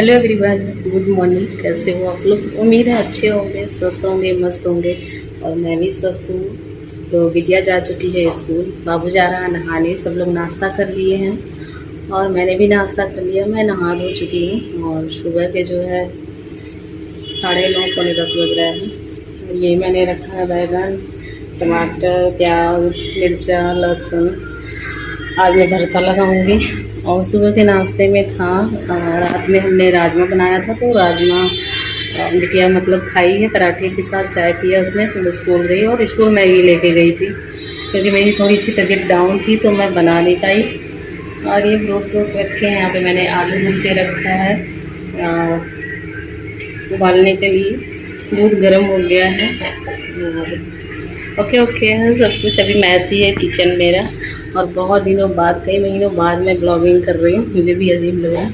Hello everyone, good morning. कैसे हो आप लोग? उम्मीद है अच्छे होंगे, स्वस्थ होंगे, मस्त होंगे। और मैं भी स्वस्थ हूँ। तो बिटिया जा चुकी है स्कूल, बाबू जा रहा है नहाने। सब लोग नाश्ता कर लिए हैं और मैंने भी नाश्ता कर लिया। मैं नहा धो चुकी हूँ और सुबह के जो है 9:30 पौने 10 बज रहे हैं। और ये मैंने रखा है बैगन, टमाटर, प्याज, मिर्चा, लहसुन। आज मैं भरता लगाऊंगी। और सुबह के नाश्ते में था, रात में हमने राजमा बनाया था, तो राजमा बिटिया मतलब खाई है, पराठे के साथ चाय पिया उसने। तो स्कूल गई और स्कूल मैगी लेके गई थी, क्योंकि मेरी थोड़ी सी तबीयत डाउन थी तो मैं बना नहीं पाई। और ये फ्रूट रखे हैं यहाँ पे। मैंने आलू भून के रखा है उबालने के लिए। दूध गर्म हो गया है। ओके है सब कुछ। अभी मैसी है किचन मेरा, और बहुत दिनों बाद, कई महीनों बाद मैं ब्लॉगिंग कर रही हूँ। मुझे भी अजीब लग रहा है,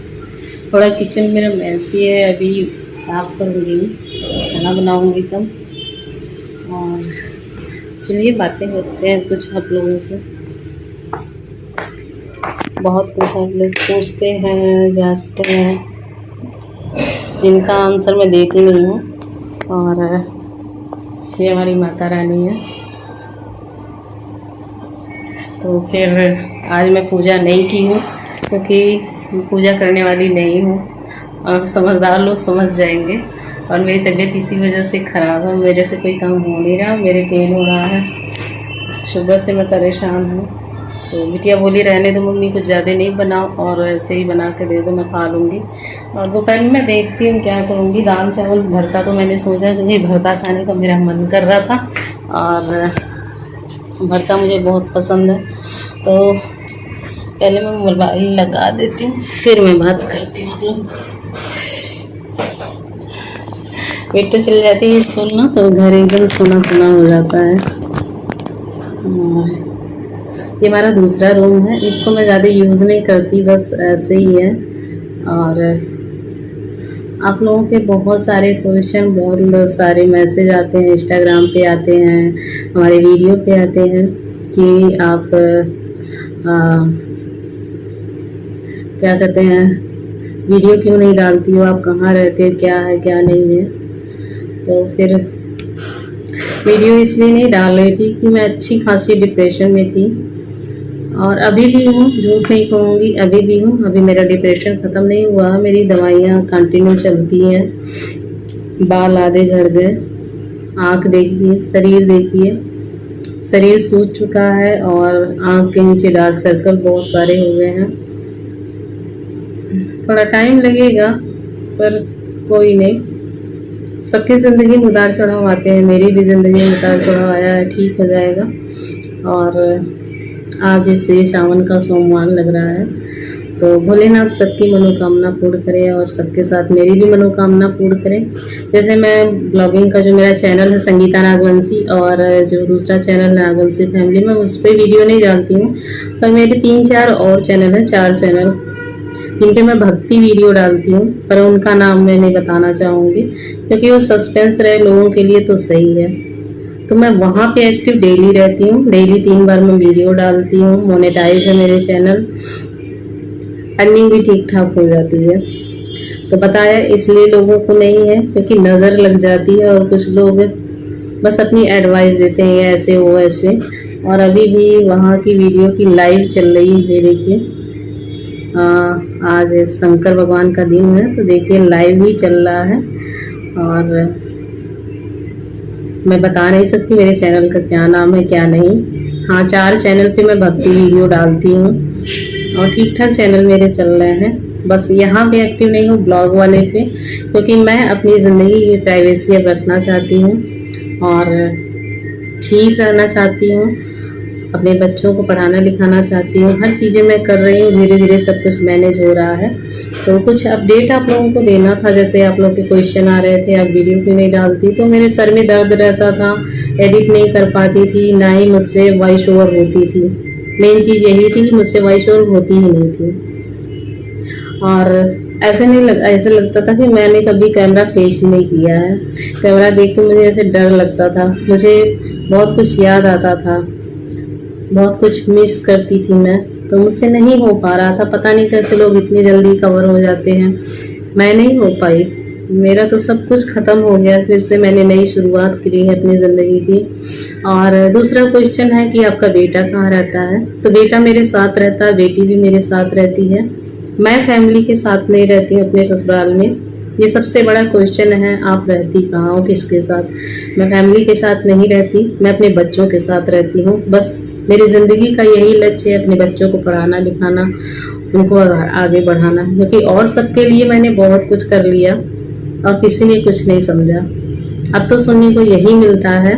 थोड़ा किचन मेरा मैसी है। अभी साफ़ करूँगी, खाना बनाऊँगी तब। और चलिए बातें करते हैं कुछ आप लोगों से। बहुत कुछ आप लोग पूछते हैं, जांचते हैं, जिनका आंसर मैं देती नहीं हूँ। और ये हमारी माता रानी है। तो फिर आज मैं पूजा नहीं की हूँ, क्योंकि पूजा करने वाली नहीं हूँ, और समझदार लोग समझ जाएंगे। और मेरी तबीयत इसी वजह से ख़राब है, मेरे से कोई काम हो नहीं रहा, मेरे पेन हो रहा है। सुबह से मैं परेशान हूँ। तो बिटिया बोली रहने दो मम्मी, कुछ ज़्यादा नहीं बनाओ, और ऐसे ही बना के दे दो, मैं खा लूँगी। और दोपहर में मैं देखती हूँ क्या करूँगी। दाल चावल भरता तो मैंने सोचा, क्योंकि भरता खाने का मेरा मन कर रहा था, और भरता मुझे बहुत पसंद है। तो पहले मैं मोबाइल लगा देती हूँ, फिर मैं बात करती हूँ आप लोग। बेटा चल जाती है स्कूल ना, तो घर एकदम सोना सोना हो जाता है। ये हमारा दूसरा रूम है, इसको मैं ज़्यादा यूज़ नहीं करती, बस ऐसे ही है। और आप लोगों के बहुत सारे क्वेश्चन, बहुत सारे मैसेज आते हैं, इंस्टाग्राम पे आते हैं, हमारे वीडियो पे आते हैं कि आप क्या कहते हैं, वीडियो क्यों नहीं डालती हो, आप कहाँ रहते हो, क्या है क्या नहीं है। तो फिर वीडियो इसलिए नहीं डाल रही थी कि मैं अच्छी खासी डिप्रेशन में थी, और अभी भी हूँ, झूठ नहीं कहूँगी, अभी भी हूँ। अभी मेरा डिप्रेशन ख़त्म नहीं हुआ, मेरी दवाइयाँ कंटिन्यू चलती हैं। बाल आधे झड़ गए, आँख देखिए, शरीर देखिए, शरीर सूज चुका है, और आँख के नीचे डार्क सर्कल बहुत सारे हो गए हैं। थोड़ा टाइम लगेगा, पर कोई नहीं। सबकी ज़िंदगी में उतार चढ़ाव आते हैं, मेरी भी ज़िंदगी में उतार चढ़ाव आया है, ठीक हो जाएगा। और आज इससे सावन का सोमवार लग रहा है, तो भोलेनाथ सबकी मनोकामना पूर्ण करे, और सबके साथ मेरी भी मनोकामना पूर्ण करे। जैसे मैं ब्लॉगिंग का जो मेरा चैनल है संगीता नागवंशी, और जो दूसरा चैनल नागवंशी फैमिली, मैं उस पर वीडियो नहीं डालती हूँ, पर मेरे 3-4 और चैनल हैं, 4 चैनल, जिन पे मैं भक्ति वीडियो डालती हूँ, पर उनका नाम मैं नहीं बताना चाहूँगी, क्योंकि वो सस्पेंस रहे लोगों के लिए तो सही है। तो मैं वहाँ पे एक्टिव डेली रहती हूँ, डेली 3 बार मैं वीडियो डालती हूँ, मोनेटाइज है मेरे चैनल, अर्निंग भी ठीक ठाक हो जाती है। तो बताया इसलिए लोगों को नहीं है, क्योंकि नज़र लग जाती है, और कुछ लोग बस अपनी एडवाइस देते हैं, ऐसे वो ऐसे। और अभी भी वहाँ की वीडियो की लाइव चल रही है, देखिए। आज शंकर भगवान का दिन है, तो देखिए लाइव ही चल रहा है। और मैं बता नहीं सकती मेरे चैनल का क्या नाम है क्या नहीं। हाँ, 4 चैनल पे मैं भक्ति वीडियो डालती हूँ, और ठीक ठाक चैनल मेरे चल रहे हैं। बस यहाँ पे एक्टिव नहीं हूँ, ब्लॉग वाले पे, क्योंकि मैं अपनी ज़िंदगी की प्राइवेसी अब रखना चाहती हूँ, और ठीक रहना चाहती हूँ, अपने बच्चों को पढ़ाना लिखाना चाहती हूँ। हर चीज़ें मैं कर रही हूँ, धीरे धीरे सब कुछ मैनेज हो रहा है। तो कुछ अपडेट आप लोगों को देना था। जैसे आप लोग के क्वेश्चन आ रहे थे, आप वीडियो क्यों नहीं डालती, तो मेरे सर में दर्द रहता था, एडिट नहीं कर पाती थी, ना ही मुझसे वॉइस ओवर होती थी। मेन चीज़ यही थी कि मुझसे वॉइस ओवर होती ही नहीं थी। और ऐसे लगता था कि मैंने कभी कैमरा फेस ही नहीं किया है। कैमरा देख के मुझे ऐसे डर लगता था, मुझे बहुत कुछ याद आता था, बहुत कुछ मिस करती थी मैं, तो मुझसे नहीं हो पा रहा था। पता नहीं कैसे लोग इतनी जल्दी कवर हो जाते हैं। मैं नहीं हो पाई। मेरा तो सब कुछ ख़त्म हो गया, फिर से मैंने नई शुरुआत करी है अपनी ज़िंदगी की। और दूसरा क्वेश्चन है कि आपका बेटा कहाँ रहता है? तो बेटा मेरे साथ रहता है, बेटी भी मेरे साथ रहती है। मैं फैमिली के साथ नहीं रहती हूँ अपने ससुराल में। ये सबसे बड़ा क्वेश्चन है, आप रहती कहाँ हो, किसके साथ? मैं फैमिली के साथ नहीं रहती, मैं अपने बच्चों के साथ रहती हूँ। बस मेरी ज़िंदगी का यही लक्ष्य है, अपने बच्चों को पढ़ाना लिखाना, उनको आगे बढ़ाना, क्योंकि और सबके लिए मैंने बहुत कुछ कर लिया और किसी ने कुछ नहीं समझा। अब तो सुनने को यही मिलता है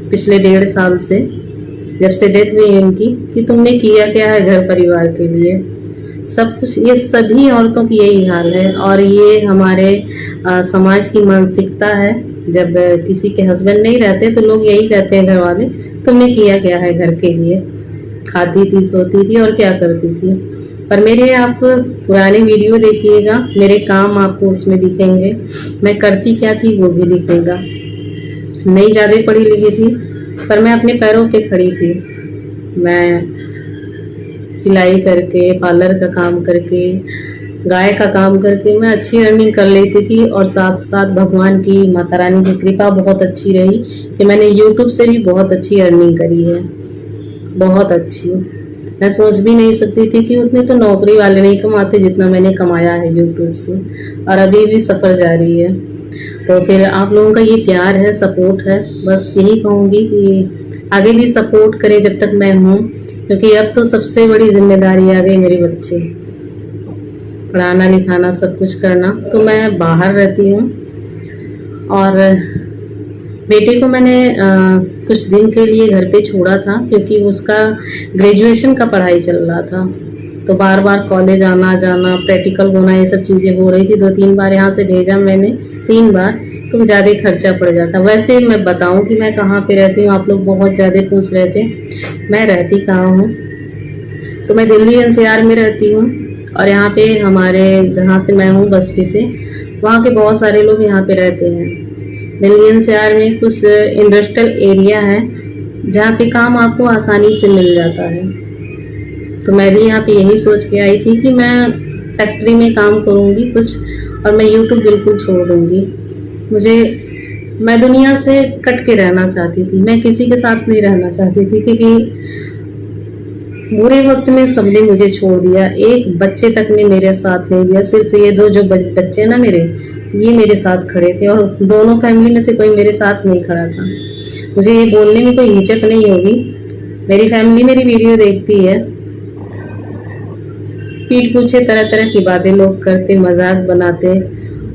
पिछले 1.5 साल से, जब से डेथ हुई उनकी, कि तुमने किया क्या है घर परिवार के लिए। सब कुछ, ये सभी औरतों की यही हाल है। और ये हमारे समाज की मानसिकता है। जब किसी के हस्बैंड नहीं रहते तो लोग यही कहते हैं घर वाले, तुमने किया क्या है घर के लिए? खाती थी, सोती थी और क्या करती थी? पर मेरे आप पुराने वीडियो देखिएगा, मेरे काम आपको उसमें दिखेंगे, मैं करती क्या थी वो भी दिखेगा। नहीं ज़्यादा पढ़ी लिखी थी, पर मैं अपने पैरों पे खड़ी थी। मैं सिलाई करके, पार्लर का काम करके, गाय का काम करके मैं अच्छी अर्निंग कर लेती थी। और साथ साथ भगवान की, माता रानी की कृपा बहुत अच्छी रही कि मैंने यूट्यूब से भी बहुत अच्छी अर्निंग करी है, बहुत अच्छी। मैं सोच भी नहीं सकती थी कि उतने तो नौकरी वाले नहीं कमाते जितना मैंने कमाया है यूट्यूब से, और अभी भी सफ़र जारी है। तो फिर आप लोगों का ये प्यार है, सपोर्ट है, बस यही कहूँगी कि आगे भी सपोर्ट करें जब तक मैं हूँ, क्योंकि अब तो सबसे बड़ी जिम्मेदारी आ गई, मेरे बच्चे पढ़ाना लिखाना सब कुछ करना। तो मैं बाहर रहती हूँ और बेटे को मैंने कुछ दिन के लिए घर पे छोड़ा था, क्योंकि उसका ग्रेजुएशन का पढ़ाई चल रहा था। तो बार बार कॉलेज आना जाना, प्रैक्टिकल होना, ये सब चीज़ें हो रही थी। 2-3 बार यहाँ से भेजा मैंने, 3 बार, तो ज़्यादा खर्चा पड़ जाता। वैसे मैं बताऊँ कि मैं कहाँ पे रहती हूँ, आप लोग बहुत ज़्यादा पूछ रहे थे मैं रहती कहाँ हूँ। तो मैं दिल्ली NCR में रहती हूँ। और यहाँ पे हमारे, जहाँ से मैं हूँ बस्ती से, वहाँ के बहुत सारे लोग यहाँ पे रहते हैं। दिल्ली NCR में कुछ इंडस्ट्रियल एरिया है जहाँ पे काम आपको आसानी से मिल जाता है। तो मैं भी यहाँ पे यही सोच के आई थी कि मैं फैक्ट्री में काम करूँगी कुछ, और मैं यूट्यूब बिल्कुल छोड़ दूँगी। मैं दुनिया से कट के रहना चाहती थी, मैं किसी के साथ नहीं रहना चाहती थी, क्योंकि बुरे वक्त में सबने मुझे छोड़ दिया। एक बच्चे तक ने मेरे साथ नहीं दिया। सिर्फ ये 2 जो बच्चे ना मेरे, ये मेरे साथ खड़े थे, और दोनों फैमिली में से कोई मेरे साथ नहीं खड़ा था। मुझे ये बोलने में कोई हिचक नहीं होगी, मेरी फैमिली मेरी वीडियो देखती है। पीठ पीछे तरह तरह की बातें लोग करते, मजाक बनाते,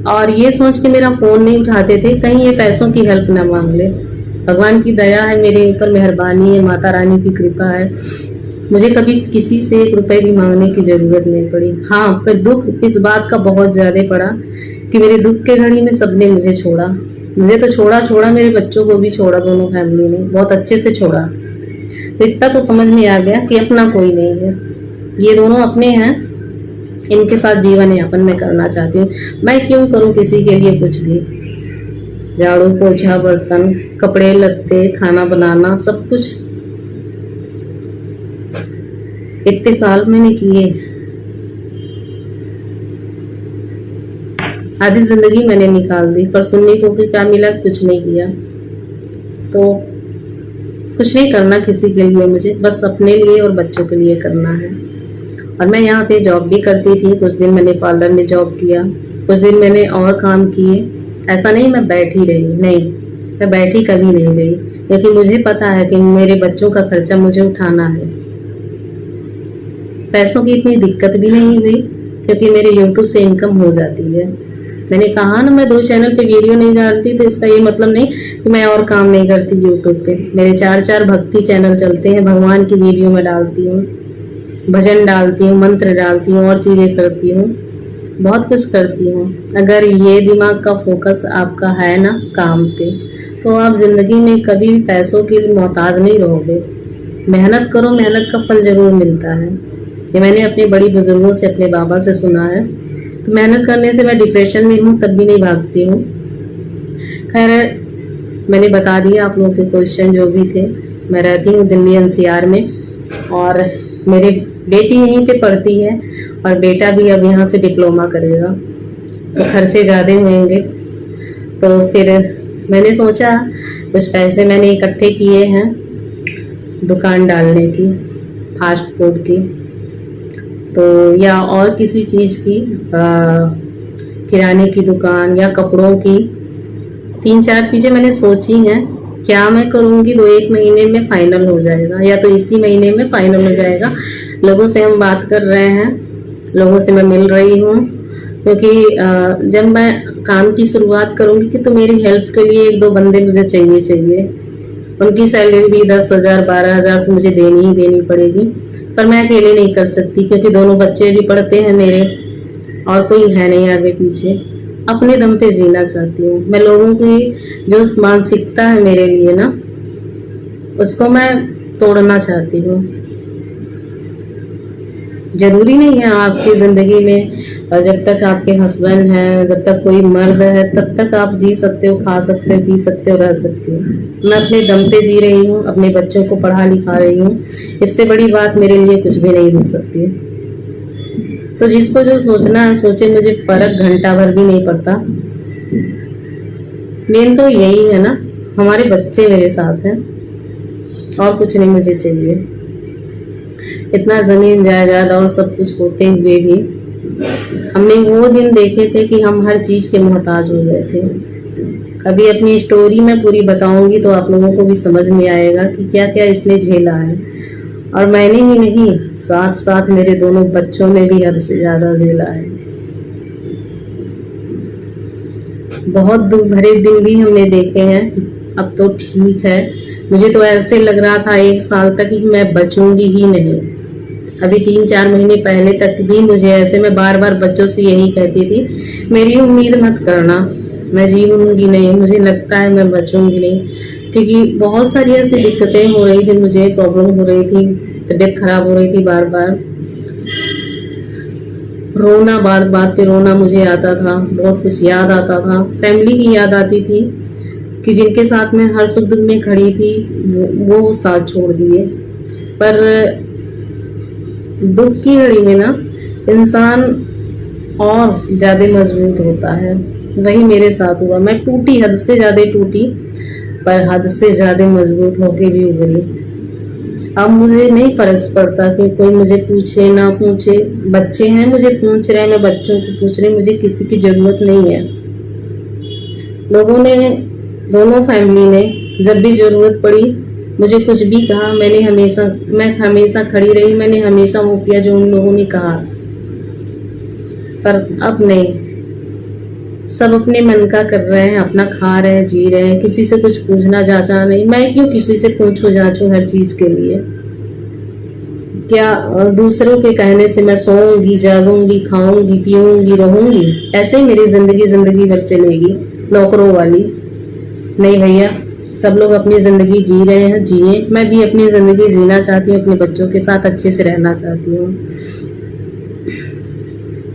और ये सोच के मेरा फ़ोन नहीं उठाते थे कहीं ये पैसों की हेल्प ना मांग ले। भगवान की दया है, मेरे ऊपर मेहरबानी है, माता रानी की कृपा है, मुझे कभी किसी से 1 रुपए भी मांगने की ज़रूरत नहीं पड़ी। हाँ, पर दुख इस बात का बहुत ज़्यादा पड़ा कि मेरे दुख के घड़ी में सबने मुझे छोड़ा। मुझे तो छोड़ा, मेरे बच्चों को भी छोड़ा, दोनों फैमिली ने बहुत अच्छे से छोड़ा। तो इतना तो समझ में आ गया कि अपना कोई नहीं है, ये दोनों अपने हैं, इनके साथ जीवन यापन मैं करना चाहती हूँ। मैं क्यों करूँ किसी के लिए कुछ भी? झाड़ू पोछा, बर्तन, कपड़े लत्ते, खाना बनाना, सब कुछ इतने साल मैंने किए। आधी जिंदगी मैंने निकाल दी, पर सुनने को कि क्या मिला? कुछ नहीं किया। तो कुछ नहीं करना किसी के लिए, मुझे बस अपने लिए और बच्चों के लिए करना है। और मैं यहाँ पे जॉब भी करती थी, कुछ दिन मैंने पार्लर में जॉब किया, कुछ दिन मैंने और काम किए। ऐसा नहीं मैं बैठी रही, नहीं, मैं बैठी कभी नहीं रही, क्योंकि मुझे पता है कि मेरे बच्चों का खर्चा मुझे उठाना है। पैसों की इतनी दिक्कत भी नहीं हुई, क्योंकि मेरे YouTube से इनकम हो जाती है। मैंने कहा ना, मैं 2 चैनल पे वीडियो नहीं डालती, तो इसका ये मतलब नहीं कि मैं और काम नहीं करती YouTube पे। मेरे 4 भक्ति चैनल चलते हैं, भगवान की वीडियो में डालती हूँ, भजन डालती हूँ, मंत्र डालती हूँ, और चीज़ें करती हूँ, बहुत कुछ करती हूँ। अगर ये दिमाग का फोकस आपका है ना काम पे, तो आप ज़िंदगी में कभी भी पैसों के लिए मोहताज नहीं रहोगे। मेहनत करो, मेहनत का फल ज़रूर मिलता है। ये मैंने अपने बड़ी बुजुर्गों से, अपने बाबा से सुना है। तो मेहनत करने से, मैं डिप्रेशन में हूँ तब भी नहीं भागती हूँ। खैर, मैंने बता दिया आप लोगों के क्वेश्चन जो भी थे। मैं रहती हूँ दिल्ली NCR में, और मेरी बेटी यहीं पे पढ़ती है, और बेटा भी अब यहाँ से डिप्लोमा करेगा। तो खर्चे ज़्यादा होंगे। तो फिर मैंने सोचा कुछ पैसे मैंने इकट्ठे किए हैं दुकान डालने की, फास्ट फूड की, तो या और किसी चीज़ की, किराने की दुकान या कपड़ों की। 3-4 चीज़ें मैंने सोची हैं। क्या मैं करूँगी 2-1 महीने में फाइनल हो जाएगा, या तो इसी महीने में फाइनल हो जाएगा। लोगों से हम बात कर रहे हैं, लोगों से मैं मिल रही हूँ, क्योंकि जब मैं काम की शुरुआत करूँगी कि तो मेरी हेल्प के लिए 1-2 बंदे मुझे चाहिए। उनकी सैलरी भी 10,000 12,000 तो मुझे देनी ही देनी पड़ेगी, पर मैं अकेले नहीं कर सकती, क्योंकि दोनों बच्चे भी पढ़ते हैं मेरे, और कोई है नहीं आगे पीछे। अपने दम पे जीना चाहती हूँ मैं। लोगों की जो मानसिकता है मेरे लिए ना, उसको मैं तोड़ना चाहती हूँ। जरूरी नहीं है आपकी जिंदगी में, और जब तक आपके हस्बैंड हैं, जब तक कोई मर्द है, तब तक आप जी सकते हो, खा सकते हो, पी सकते हो, रह सकते हो। मैं अपने दम पे जी रही हूँ, अपने बच्चों को पढ़ा लिखा रही हूँ। इससे बड़ी बात मेरे लिए कुछ भी नहीं हो सकती। तो जिसको जो सोचना है सोचे, मुझे फर्क घंटा भर भी नहीं पड़ता। मेन तो यही है ना, हमारे बच्चे मेरे साथ हैं, और कुछ नहीं मुझे चाहिए। इतना जमीन जायदाद और सब कुछ होते हुए भी हमने वो दिन देखे थे कि हम हर चीज के मोहताज हो गए थे। कभी अपनी स्टोरी में पूरी बताऊंगी तो आप लोगों को भी समझ में आएगा कि क्या क्या इसने झेला है। और मैंने ही नहीं, साथ साथ मेरे दोनों बच्चों ने भी हद से ज्यादा झेला है। बहुत दुख भरे दिन भी हमने देखे हैं। अब तो ठीक है, मुझे तो ऐसे लग रहा था 1 साल तक कि मैं बचूंगी ही नहीं। अभी 3-4 महीने पहले तक भी मुझे ऐसे, मैं बार बार बच्चों से यही कहती थी, मेरी उम्मीद मत करना, मैं जीऊंगी नहीं, मुझे लगता है मैं बचूंगी नहीं। क्योंकि बहुत सारी ऐसी दिक्कतें हो रही थी, मुझे प्रॉब्लम हो रही थी, तबीयत खराब हो रही थी, बार बार रोना, बात बात पे रोना मुझे आता था, बहुत कुछ याद आता था, फैमिली की याद आती थी कि जिनके साथ मैं हर सुख दुख में खड़ी थी वो साथ छोड़ दिए। पर दुख की घड़ी में ना इंसान और ज्यादा मजबूत होता है, वही मेरे साथ हुआ। मैं टूटी, हद से ज्यादा टूटी, पर हद से ज्यादा मजबूत होके भी उभरी। अब मुझे नहीं फर्क पड़ता कि कोई मुझे पूछे ना पूछे, बच्चे हैं मुझे पूछ रहे हैं, मैं बच्चों को पूछ रही, मुझे किसी की जरूरत नहीं है। लोगों ने, दोनों फैमिली ने जब भी जरूरत पड़ी, मुझे कुछ भी कहा, मैं हमेशा खड़ी रही, मैंने हमेशा वो किया जो उन लोगों ने कहा। पर अब नहीं, सब अपने मन का कर रहे हैं, अपना खा रहे हैं, जी रहे हैं, किसी से कुछ पूछना जांचना नहीं। मैं क्यों किसी से पूछूं जांचूं हर चीज के लिए? क्या दूसरों के कहने से मैं सोऊंगी, जागूंगी, खाऊंगी, पीऊंगी, रहूंगी? ऐसे ही मेरी जिंदगी भर चलेगी नौकरों वाली? नहीं भैया, सब लोग अपनी जिंदगी जी रहे हैं, जिए। मैं भी अपनी जिंदगी जीना चाहती हूँ, अपने बच्चों के साथ अच्छे से रहना चाहती हूँ।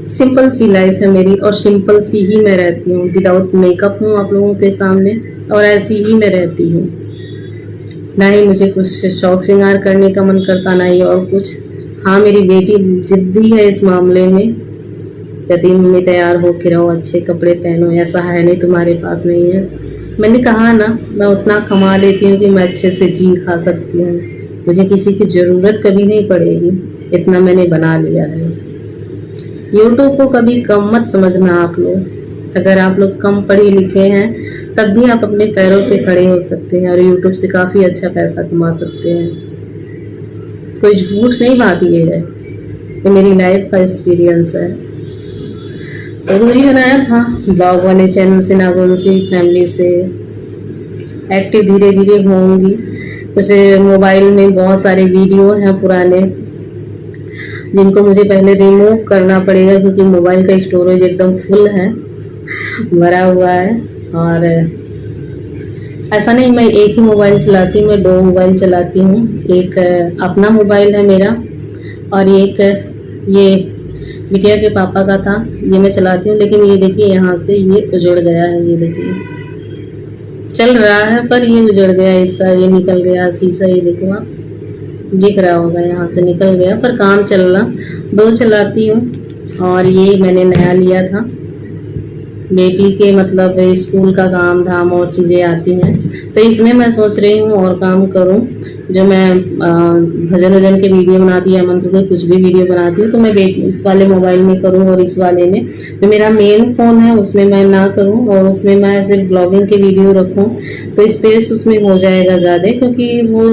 सिंपल सी लाइफ है मेरी, और सिंपल सी ही मैं रहती हूँ। विदाउट मेकअप हूँ आप लोगों के सामने, और ऐसी ही मैं रहती हूँ। ना ही मुझे कुछ शौक श्रृंगार करने का मन करता, ना ही और कुछ। हाँ, मेरी बेटी जिद्दी है इस मामले में, कहती मम्मी तैयार हो के रहो, अच्छे कपड़े पहनो, ऐसा है नहीं तुम्हारे पास नहीं है। मैंने कहा ना, मैं उतना कमा लेती हूँ कि मैं अच्छे से जी खा सकती हूँ, मुझे किसी की ज़रूरत कभी नहीं पड़ेगी, इतना मैंने बना लिया है। यूट्यूब को कभी कम मत समझना आप लोग। अगर आप लोग कम पढ़े लिखे हैं तब भी आप अपने पैरों पे खड़े हो सकते हैं, और यूट्यूब से काफ़ी अच्छा पैसा कमा सकते हैं। कोई झूठ नहीं बात ये है, ये मेरी लाइफ का एक्सपीरियंस है। जरूरी बनाया था ब्लॉग वाले चैनल से, नागवंशी फैमिली से एक्टिव धीरे धीरे होंगी। जैसे मोबाइल में बहुत सारे वीडियो हैं पुराने, जिनको मुझे पहले रिमूव करना पड़ेगा, क्योंकि मोबाइल का स्टोरेज एकदम फुल है, भरा हुआ है। और ऐसा नहीं मैं एक ही मोबाइल चलाती हूँ, मैं 2 मोबाइल चलाती हूँ। एक अपना मोबाइल है मेरा, और एक ये बिटिया के पापा का था, ये मैं चलाती हूँ। लेकिन ये देखिए यहाँ से ये उजड़ गया है, ये देखिए चल रहा है पर ये उजड़ गया, इसका ये निकल गया शीशा, ये देखो आप दिख रहा होगा, यहाँ से निकल गया, पर काम चल रहा। 2 चलाती हूँ, और ये मैंने नया लिया था, बेटी के मतलब स्कूल का काम धाम और चीज़ें आती हैं, तो इसमें मैं सोच रही हूँ और काम करूँ। जो मैं भजन वजन के वीडियो बनाती या मंत्र के कुछ भी वीडियो बनाती हूँ, तो मैं इस वाले मोबाइल में करूँ और इस वाले में जो मेरा मेन फ़ोन है उसमें मैं ना करूँ, और उसमें मैं सिर्फ ब्लॉगिंग के वीडियो रखूँ, तो स्पेस उसमें हो जाएगा ज़्यादा, क्योंकि वो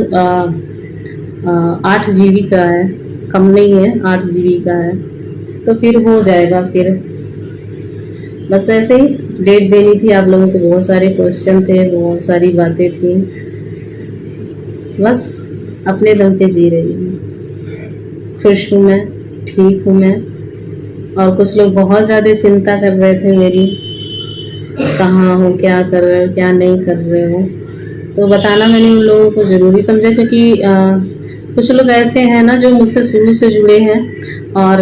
8 GB का है, कम नहीं है, 8 GB का है, तो फिर हो जाएगा। फिर बस ऐसे ही डेट देनी थी आप लोगों को, बहुत सारे क्वेश्चन थे, बहुत सारी बातें थी, बस अपने दम पे जी रही हूँ। खुश हूँ मैं, ठीक हूँ मैं। और कुछ लोग बहुत ज़्यादा चिंता कर रहे थे मेरी, कहाँ हो, क्या कर रहे हो, क्या नहीं कर रहे हो, तो बताना मैंने उन लोगों को ज़रूरी समझा, क्योंकि कुछ लोग ऐसे हैं ना जो मुझसे शुरू से जुड़े हैं, और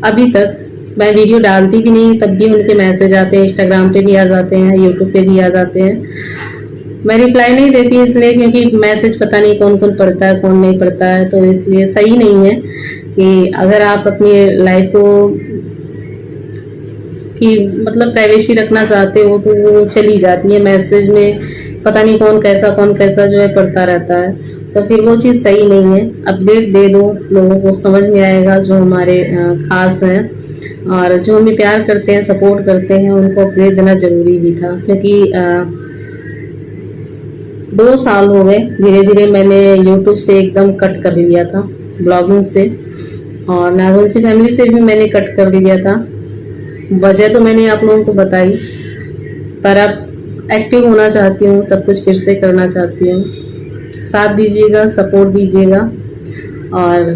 अभी तक मैं वीडियो डालती भी नहीं तब भी उनके मैसेज आते हैं, इंस्टाग्राम पे भी आ जाते हैं, यूट्यूब पे भी आ जाते हैं। मैं रिप्लाई नहीं देती इसलिए क्योंकि मैसेज पता नहीं कौन कौन पढ़ता है कौन नहीं पढ़ता है, तो इसलिए सही नहीं है कि अगर आप अपनी लाइफ को कि मतलब प्राइवेसी रखना चाहते हो तो वो चली जाती है मैसेज में, पता नहीं कौन कैसा जो है पढ़ता रहता है, तो फिर वो चीज़ सही नहीं है। अपडेट दे दो, लोगों को समझ में आएगा जो हमारे खास हैं और जो हमें प्यार करते हैं, सपोर्ट करते हैं, उनको अपडेट देना जरूरी भी था, क्योंकि 2 साल हो गए, धीरे धीरे मैंने यूट्यूब से एकदम कट कर लिया था, ब्लॉगिंग से, और नागवंशी फैमिली से भी मैंने कट कर लिया था। वजह तो मैंने आप लोगों को बताई, पर अब एक्टिव होना चाहती हूँ, सब कुछ फिर से करना चाहती हूँ। साथ दीजिएगा, सपोर्ट दीजिएगा। और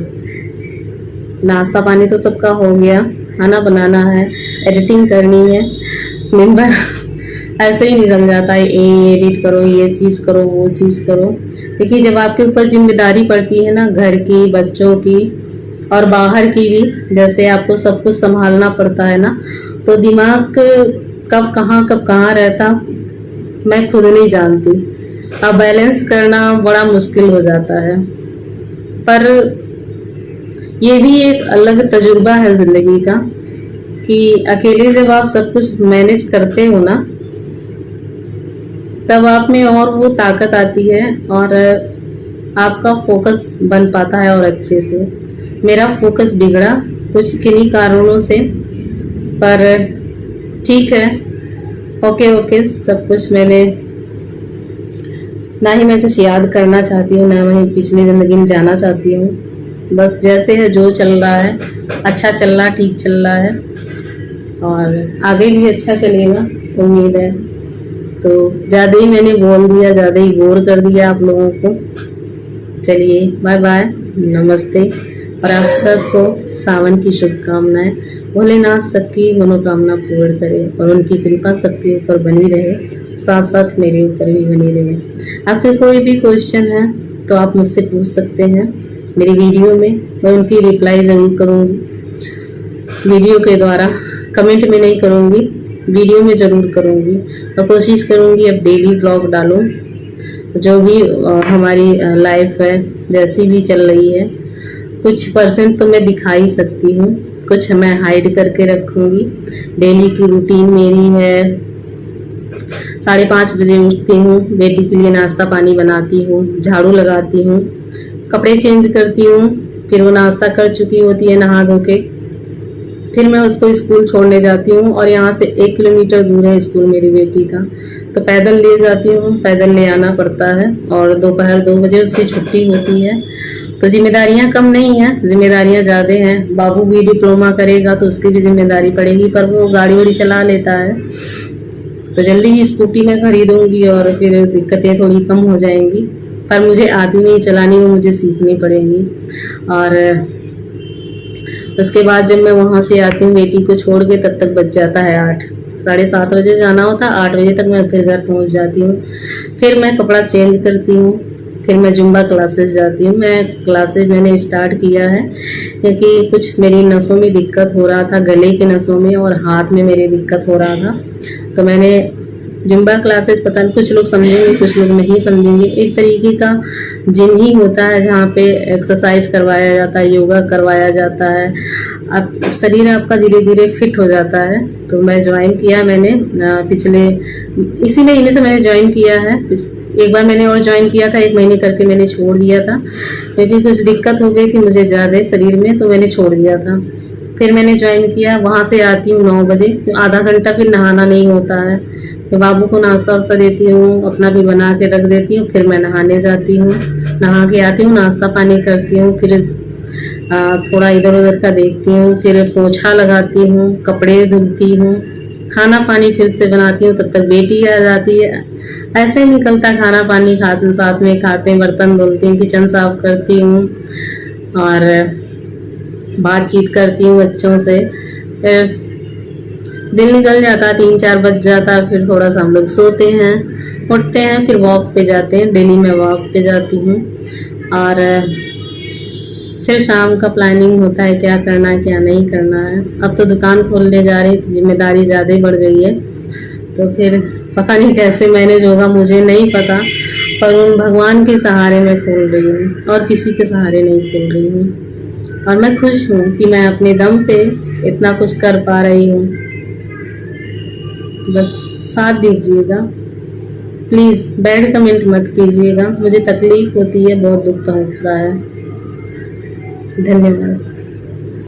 नाश्ता पानी तो सबका हो गया, खाना बनाना है, एडिटिंग करनी है। दिन भर ऐसे ही निकल जाता है, ये एडिट करो, ये चीज़ करो, वो चीज़ करो। देखिए जब आपके ऊपर जिम्मेदारी पड़ती है ना, घर की, बच्चों की और बाहर की भी, जैसे आपको सब कुछ संभालना पड़ता है ना, तो दिमाग कब कहाँ रहता मैं खुद नहीं जानती। अब बैलेंस करना बड़ा मुश्किल हो जाता है, पर ये भी एक अलग तजुर्बा है जिंदगी का कि अकेले जब आप सब कुछ मैनेज करते हो ना, तब आप में और वो ताकत आती है और आपका फोकस बन पाता है और अच्छे से। मेरा फोकस बिगड़ा कुछ किन्हीं कारणों से, पर ठीक है, ओके सब कुछ मैंने, ना ही मैं कुछ याद करना चाहती हूँ, ना मैं पिछली ज़िंदगी में जाना चाहती हूँ। बस जैसे है जो चल रहा है, अच्छा चल रहा, ठीक चल रहा है और आगे भी अच्छा चलेगा, उम्मीद है। तो ज़्यादा ही मैंने बोल दिया, ज़्यादा ही बोर कर दिया आप लोगों को। चलिए बाय बाय, नमस्ते, और आप सबको सावन की शुभकामनाएं। भोलेनाथ सबकी मनोकामना पूर्ण करे और उनकी कृपा सबके ऊपर बनी रहे, साथ साथ मेरे ऊपर भी बनी रहे। आपके कोई भी क्वेश्चन है तो आप मुझसे पूछ सकते हैं मेरी वीडियो में, मैं उनकी रिप्लाई ज़रूर करूँगी वीडियो के द्वारा, कमेंट में नहीं करूँगी, वीडियो में ज़रूर करूँगी। और कोशिश करूँगी अब डेली ब्लॉग डालूँ, जो भी हमारी लाइफ है जैसी भी चल रही है, कुछ परसेंट तो मैं दिखा ही सकती हूँ, कुछ मैं हाइड करके रखूँगी। डेली की रूटीन मेरी है, 5:30 बजे उठती हूँ, बेटी के लिए नाश्ता पानी बनाती हूँ, झाड़ू लगाती हूँ, कपड़े चेंज करती हूँ, फिर वो नाश्ता कर चुकी होती है नहा धो के, फिर मैं उसको स्कूल छोड़ने जाती हूँ। और यहाँ से 1 किलोमीटर दूर है स्कूल मेरी बेटी का, तो पैदल ले जाती हूँ, पैदल ले आना पड़ता है। और दोपहर 2 बजे उसकी छुट्टी होती है। तो जिम्मेदारियाँ कम नहीं हैं, जिम्मेदारियाँ ज़्यादा हैं। बाबू भी डिप्लोमा करेगा तो उसकी भी जिम्मेदारी पड़ेगी, पर वो गाड़ी वाड़ी चला लेता है, तो जल्दी ही स्कूटी में खरीदूँगी और फिर दिक्कतें थोड़ी कम हो जाएंगी। पर मुझे आती नहीं चलानी, वो मुझे सीखनी पड़ेगी। और उसके बाद जब मैं वहाँ से आती हूँ बेटी को छोड़ के, तब तक बच जाता है 8, 7:30 बजे जाना होता, 8 बजे तक मैं फिर घर पहुँच जाती हूँ। फिर मैं कपड़ा चेंज करती हूँ, फिर मैं जुम्बा क्लासेस जाती हूँ। मैंने स्टार्ट किया है क्योंकि कुछ मेरी नसों में दिक्कत हो रहा था, गले के नसों में और हाथ में मेरे दिक्कत हो रहा था, तो मैंने जुम्बा क्लासेस पता नहीं, कुछ लोग समझेंगे कुछ लोग नहीं समझेंगे। एक तरीके का जिम ही होता है जहाँ पे एक्सरसाइज करवाया जाता है, योगा करवाया जाता है, अब शरीर आपका धीरे धीरे फिट हो जाता है। तो मैं ज्वाइन किया मैंने पिछले इसी महीने से मैंने ज्वाइन किया है। एक बार मैंने और ज्वाइन किया था, 1 महीने करके मैंने छोड़ दिया था क्योंकि कुछ दिक्कत हो गई थी मुझे ज़्यादा शरीर में, तो मैंने छोड़ दिया था। फिर मैंने ज्वाइन किया, वहाँ से आती हूँ 9 बजे, आधा घंटा फिर नहाना नहीं होता है, फिर बाबू को नाश्ता वास्ता देती हूँ, अपना भी बना के रख देती हूँ, फिर मैं नहाने जाती हूँ। नहा के आती हूँ, नाश्ता पानी करती हूँ, फिर थोड़ा इधर उधर का देखती हूँ, फिर पोछा लगाती हूँ, कपड़े धुलती हूँ, खाना पानी फिर से बनाती हूँ, तब तक बेटी आ जाती है। ऐसे ही निकलता खाना पानी, खाते साथ में खाते हैं, बर्तन धुलती हूँ, किचन साफ करती हूँ और बातचीत करती हूँ बच्चों से। फिर दिन निकल जाता, 3-4 बज जाता, फिर थोड़ा सा हम लोग सोते हैं, उठते हैं, फिर वॉक पे जाते हैं। डेली मैं वॉक पे जाती हूँ और फिर शाम का प्लानिंग होता है क्या करना है क्या नहीं करना है। अब तो दुकान खोलने जा रही, जिम्मेदारी ज़्यादा ही बढ़ गई है, तो फिर पता नहीं कैसे मैनेज होगा, मुझे नहीं पता, पर उन भगवान के सहारे मैं खोल रही हूँ और किसी के सहारे नहीं खोल रही हूँ। और मैं खुश हूँ कि मैं अपने दम पे इतना कुछ कर पा रही हूँ। बस साथ दीजिएगा प्लीज़, बैड कमेंट मत कीजिएगा, मुझे तकलीफ होती है, बहुत दुख पहुँचता है। धन्यवाद।